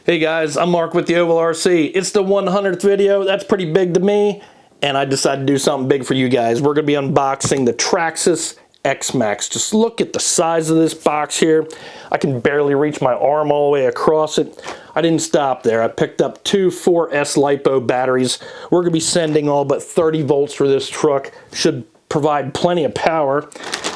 Hey guys, I'm Mark with the Ovalrc. It's the 100th video. That's pretty big to me, and I decided to do something big for you guys. We're going to be unboxing the Traxxas Xmaxx. Just look at the size of this box here. I can barely reach my arm all the way across it. I didn't stop there. I picked up two 4S lipo batteries. We're going to be sending all but 30 volts through this truck. Should provide plenty of power.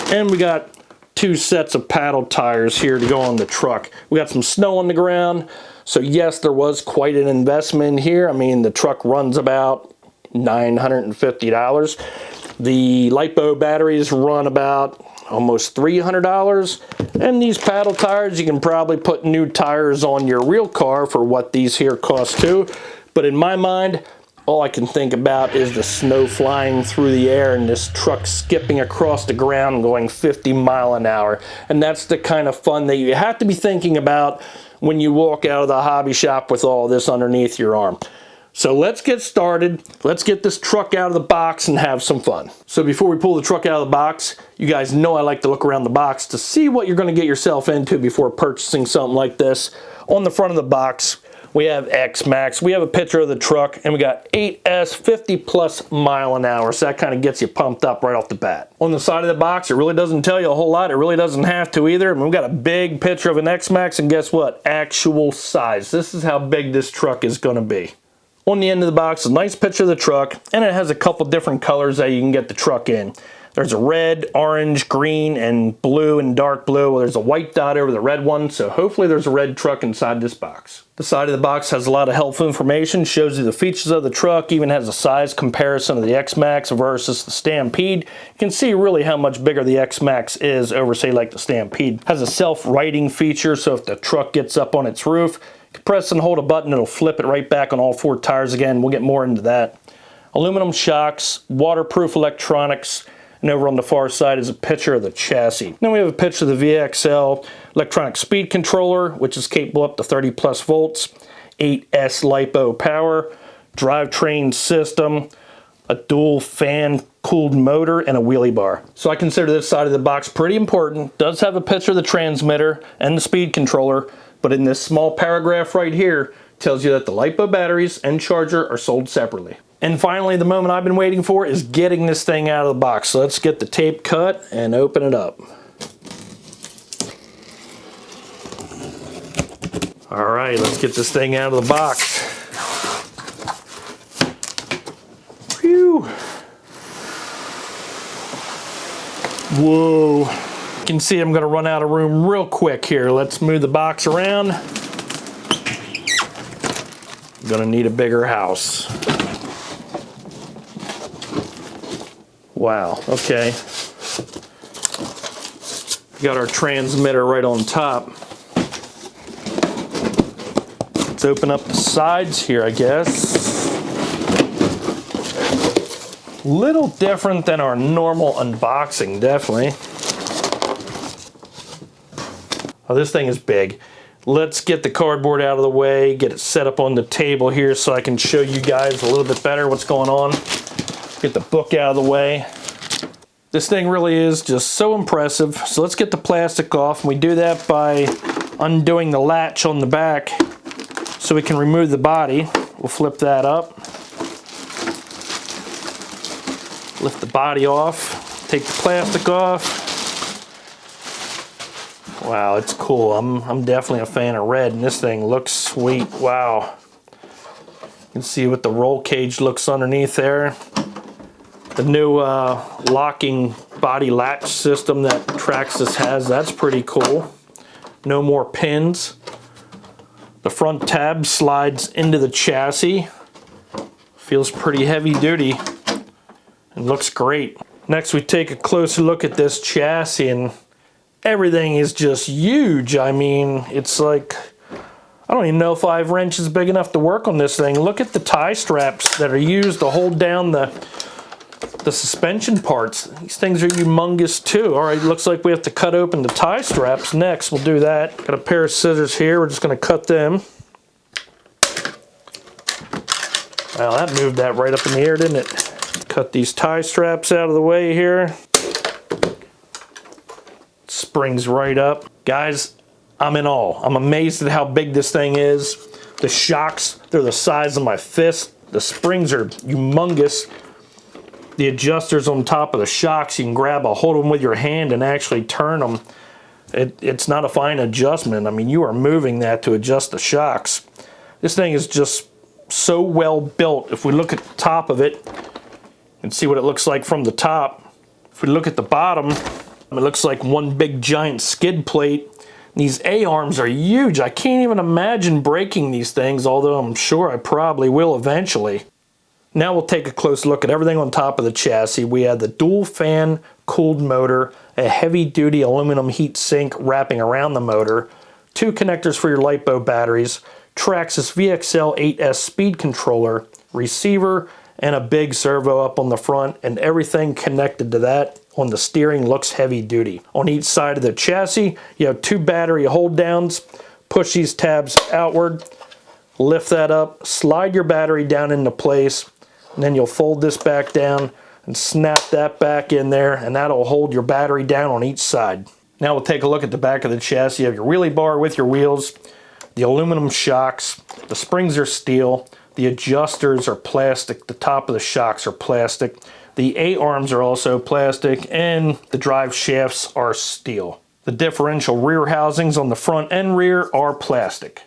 And we got two sets of paddle tires here to go on the truck. We got some snow on the ground. So yes, there was quite an investment here. I mean, the truck runs about $950. The lipo batteries run about almost $300. And these paddle tires, you can probably put new tires on your real car for what these here cost too. But in my mind, all I can think about is the snow flying through the air and this truck skipping across the ground going 50 miles an hour. And that's the kind of fun that you have to be thinking about when you walk out of the hobby shop with all this underneath your arm. So let's get started. Let's get this truck out of the box and have some fun. So before we pull the truck out of the box, you guys know I like to look around the box to see what you're going to get yourself into before purchasing something like this. On the front of the box, we have Xmaxx, we have a picture of the truck, and we got 8S 50 plus mile an hour. So that kind of gets you pumped up right off the bat. On the side of the box, it really doesn't tell you a whole lot. It really doesn't have to either. I mean, we got a big picture of an Xmaxx, and guess what? Actual size. This is how big this truck is going to be. On the end of the box, a nice picture of the truck, and it has a couple different colors that you can get the truck in. There's a red, orange, green, and blue and dark blue. Well, there's a white dot over the red one, so hopefully there's a red truck inside this box. The side of the box has a lot of helpful information, shows you the features of the truck, even has a size comparison of the Xmaxx versus the Stampede. You can see really how much bigger the Xmaxx is over, say, like the Stampede. Has a self-righting feature, so if the truck gets up on its roof, you can press and hold a button, it'll flip it right back on all four tires again. We'll get more into that. Aluminum shocks, waterproof electronics, and over on the far side is a picture of the chassis. Then we have a picture of the VXL electronic speed controller, which is capable up to 30 plus volts, 8S lipo power, drivetrain system, a dual fan cooled motor, and a wheelie bar. So I consider this side of the box pretty important. It does have a picture of the transmitter and the speed controller, but in this small paragraph right here tells you that the lipo batteries and charger are sold separately. And finally, the moment I've been waiting for is getting this thing out of the box. So let's get the tape cut and open it up. All right, let's get this thing out of the box. Phew. Whoa. You can see I'm gonna run out of room real quick here. Let's move the box around. I'm gonna need a bigger house. Wow, okay. Got our transmitter right on top. Let's open up the sides here, I guess. Little different than our normal unboxing, definitely. Oh, this thing is big. Let's get the cardboard out of the way, get it set up on the table here so I can show you guys a little bit better what's going on. Get the book out of the way. This thing really is just so impressive. So let's get the plastic off, and we do that by undoing the latch on the back so we can remove the body. We'll flip that up. Lift the body off, take the plastic off. Wow, it's cool. I'm definitely a fan of red, and this thing looks sweet. Wow. You can see what the roll cage looks underneath there. The new locking body latch system that Traxxas has, that's pretty cool. No more pins. The front tab slides into the chassis. Feels pretty heavy duty and looks great. Next we take a closer look at this chassis, and everything is just huge. I mean, it's like, I don't even know if 5 wrench is big enough to work on this thing. Look at the tie straps that are used to hold down the suspension parts. These things are humongous too. All right, looks like we have to cut open the tie straps next. We'll do that. Got a pair of scissors here. We're just going to cut them. Wow, that moved that right up in the air, didn't it? Cut these tie straps out of the way here. Springs right up. Guys, I'm in awe. I'm amazed at how big this thing is. The shocks, they're the size of my fist. The springs are humongous. The adjusters on top of the shocks, you can grab a hold of them with your hand and actually turn them. It's not a fine adjustment. I mean, you are moving that to adjust the shocks. This thing is just so well built. If we look at the top of it and see what it looks like from the top, if we look at the bottom, it looks like one big giant skid plate. These A-arms are huge. I can't even imagine breaking these things, although I'm sure I probably will eventually. Now we'll take a close look at everything on top of the chassis. We have the dual fan cooled motor, a heavy duty aluminum heat sink wrapping around the motor, 2 connectors for your lipo batteries, Traxxas VXL 8S speed controller, receiver, and a big servo up on the front, and everything connected to that on the steering looks heavy duty. On each side of the chassis, you have 2 battery hold downs. Push these tabs outward, lift that up, slide your battery down into place, and then you'll fold this back down and snap that back in there, and that'll hold your battery down on each side. Now we'll take a look at the back of the chassis. You have your wheelie bar with your wheels, the aluminum shocks, the springs are steel, the adjusters are plastic, the top of the shocks are plastic, the A-arms are also plastic, and the drive shafts are steel. The differential rear housings on the front and rear are plastic.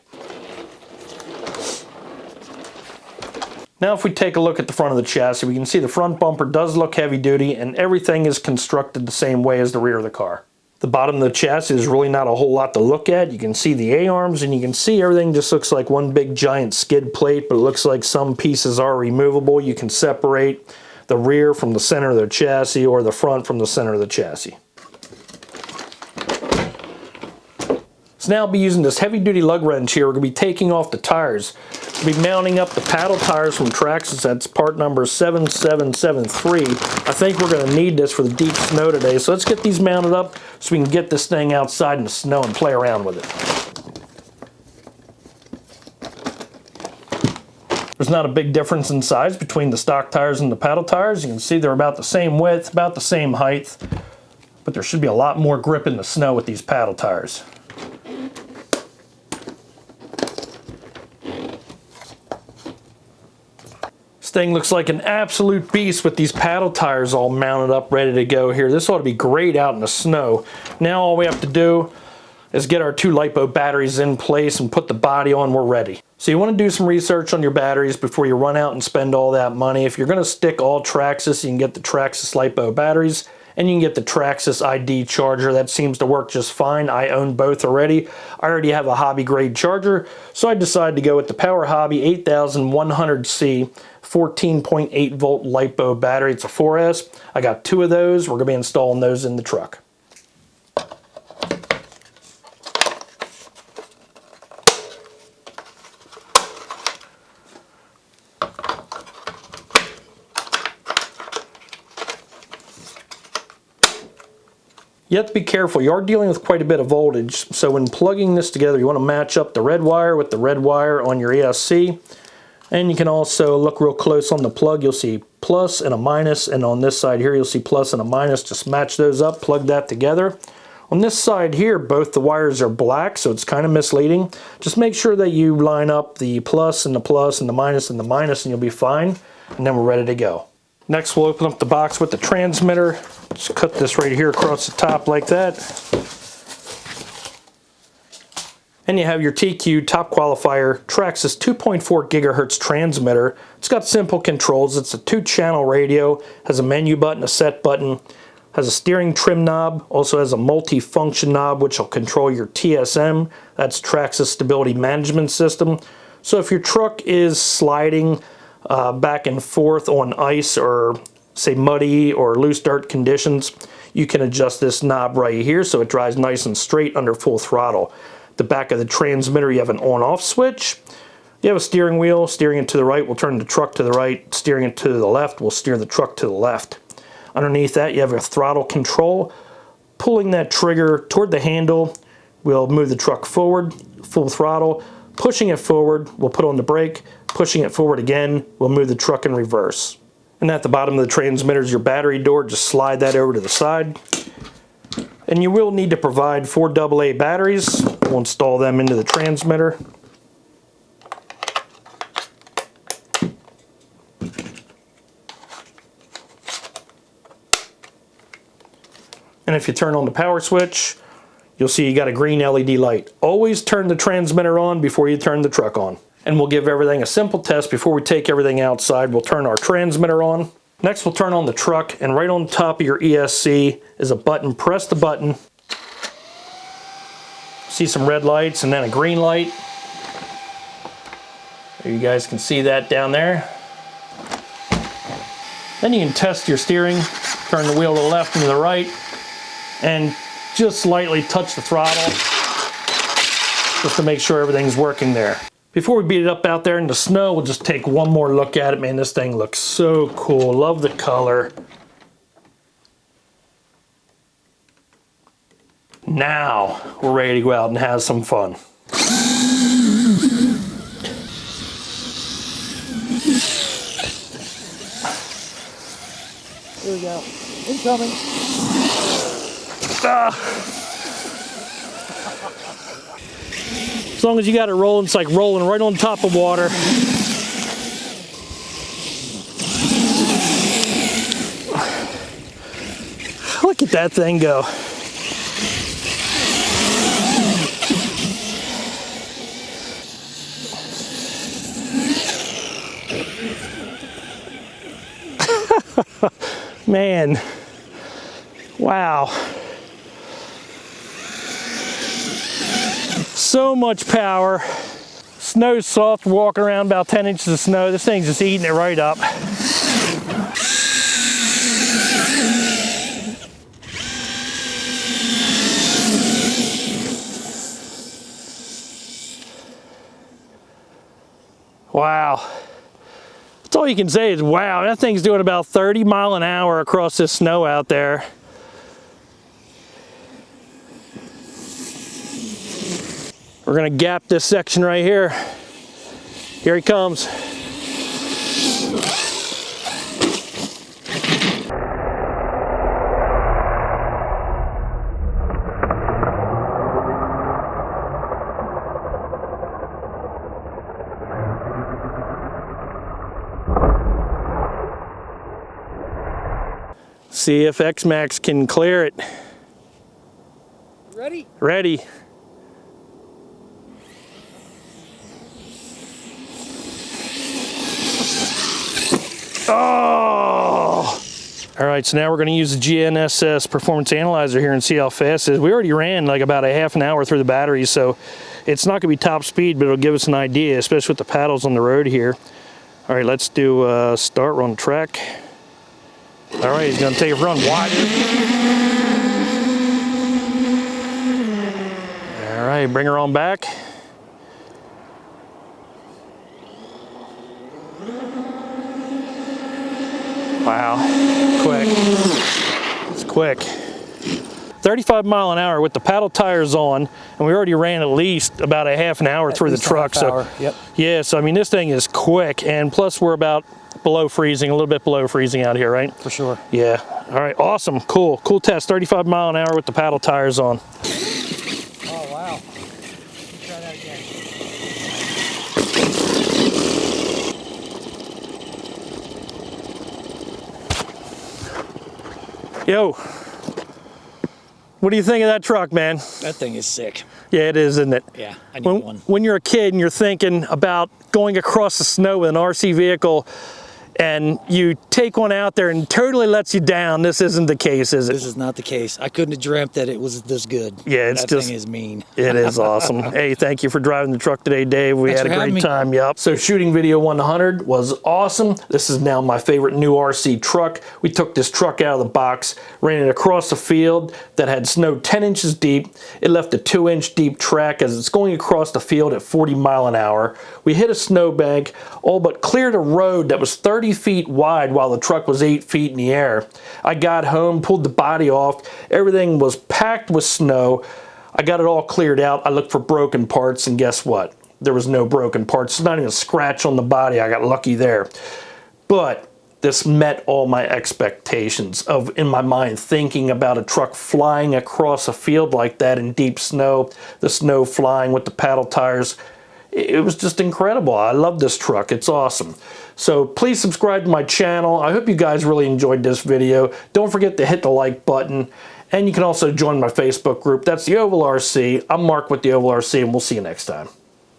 Now if we take a look at the front of the chassis, we can see the front bumper does look heavy duty, and everything is constructed the same way as the rear of the car. The bottom of the chassis is really not a whole lot to look at. You can see the A-arms, and you can see everything just looks like one big giant skid plate, but it looks like some pieces are removable. You can separate the rear from the center of the chassis or the front from the center of the chassis. So now I'll be using this heavy duty lug wrench here. We're going to be taking off the tires. We'll be mounting up the paddle tires from Traxxas. That's part number 7773. I think we're going to need this for the deep snow today. So let's get these mounted up so we can get this thing outside in the snow and play around with it. There's not a big difference in size between the stock tires and the paddle tires. You can see they're about the same width, about the same height, but there should be a lot more grip in the snow with these paddle tires. This thing looks like an absolute beast with these paddle tires all mounted up, ready to go here. This ought to be great out in the snow. Now all we have to do is get our 2 lipo batteries in place and put the body on. We're ready. So you want to do some research on your batteries before you run out and spend all that money. If you're going to stick all Traxxas, you can get the Traxxas lipo batteries, and you can get the Traxxas ID charger. That seems to work just fine. I own both already. I already have a hobby grade charger, so I decided to go with the Power Hobby 8100C 14.8 volt lipo battery. It's a 4S. I got 2 of those. We're going to be installing those in the truck. You have to be careful. You are dealing with quite a bit of voltage, so when plugging this together, you want to match up the red wire with the red wire on your ESC. And you can also look real close on the plug. You'll see plus and a minus, and on this side here, you'll see plus and a minus. Just match those up, plug that together. On this side here, both the wires are black, so it's kind of misleading. Just make sure that you line up the plus and the plus and the minus, and you'll be fine. And then we're ready to go. Next, we'll open up the box with the transmitter. Just cut this right here across the top like that. And you have your TQ top qualifier Traxxas 2.4 gigahertz transmitter. It's got simple controls. It's a 2-channel radio, has a menu button, a set button, has a steering trim knob, also has a multi-function knob which will control your TSM. That's Traxxas Stability Management System. So if your truck is sliding back and forth on ice or say muddy or loose dirt conditions, you can adjust this knob right here so it drives nice and straight under full throttle. The back of the transmitter, you have an on-off switch. You have a steering wheel. Steering it to the right will turn the truck to the right. Steering it to the left will steer the truck to the left. Underneath that, you have a throttle control. Pulling that trigger toward the handle will move the truck forward, full throttle. Pushing it forward, we'll put on the brake. Pushing it forward again, we'll move the truck in reverse. And at the bottom of the transmitter is your battery door. Just slide that over to the side. And you will need to provide 4 AA batteries. We'll install them into the transmitter. And if you turn on the power switch, you'll see you got a green LED light. Always turn the transmitter on before you turn the truck on. And we'll give everything a simple test before we take everything outside. We'll turn our transmitter on. Next, we'll turn on the truck, and right on top of your ESC is a button. Press the button. See some red lights and then a green light. You guys can see that down there. Then you can test your steering. Turn the wheel to the left and to the right, and just lightly touch the throttle just to make sure everything's working there. Before we beat it up out there in the snow, we'll just take one more look at it. Man, this thing looks so cool. Love the color. Now we're ready to go out and have some fun. Here we go. Incoming. As long as you got it rolling, it's like rolling right on top of water. Look at that thing go. Man, wow. So much power. Snow's soft, walking around about 10 inches of snow. This thing's just eating it right up. Wow. That's all you can say is wow. That thing's doing about 30 miles an hour across this snow out there. We're gonna gap this section right here. Here he comes. See if Xmaxx can clear it. Ready? Ready. Oh! All right, so now we're going to use the GNSS performance analyzer here and see how fast it is. We already ran like about a half an hour through the batteries, so it's not going to be top speed, but it'll give us an idea, especially with the paddles on the road here. All right, let's do start, run track. All right, he's going to take a run wider. All right, bring her on back. Wow, quick. It's quick. 35 mile an hour with the paddle tires on, and we already ran at least about a half an hour through the truck. So, yep. Yeah, so I mean, this thing is quick, and plus we're about below freezing, a little bit below freezing out here, right? For sure. Yeah. All right, awesome, cool test. 35 mile an hour with the paddle tires on. Oh, wow. Let's try that again. Yo, what do you think of that truck, man? That thing is sick. Yeah, it is, isn't it? Yeah, I need one. When you're a kid and you're thinking about going across the snow with an RC vehicle, and you take one out there and totally lets you down, this isn't the case, is it? This is not the case. I couldn't have dreamt that it was this good. Yeah, it's that just, thing is mean. It is awesome. Hey, thank you for driving the truck today, Dave. We Thanks had a for having great me. time. Yep. So shooting video 100 was awesome. This is now my favorite new RC truck. We took this truck out of the box, ran it across a field that had snow 10 inches deep. It left a 2-inch deep track as it's going across the field at 40 miles an hour. We hit a snowbank, all but cleared a road that was 30 feet wide while the truck was 8 feet in the air. I got home, pulled the body off. Everything was packed with snow. I got it all cleared out. I looked for broken parts, and guess what? There was no broken parts. There's not even a scratch on the body. I got lucky there. But this met all my expectations of, in my mind, thinking about a truck flying across a field like that in deep snow, the snow flying with the paddle tires. It was just incredible. I love this truck. It's awesome. So please subscribe to my channel. I hope you guys really enjoyed this video. Don't forget to hit the like button. And you can also join my Facebook group. That's the Oval RC. I'm Mark with the Oval RC, and we'll see you next time.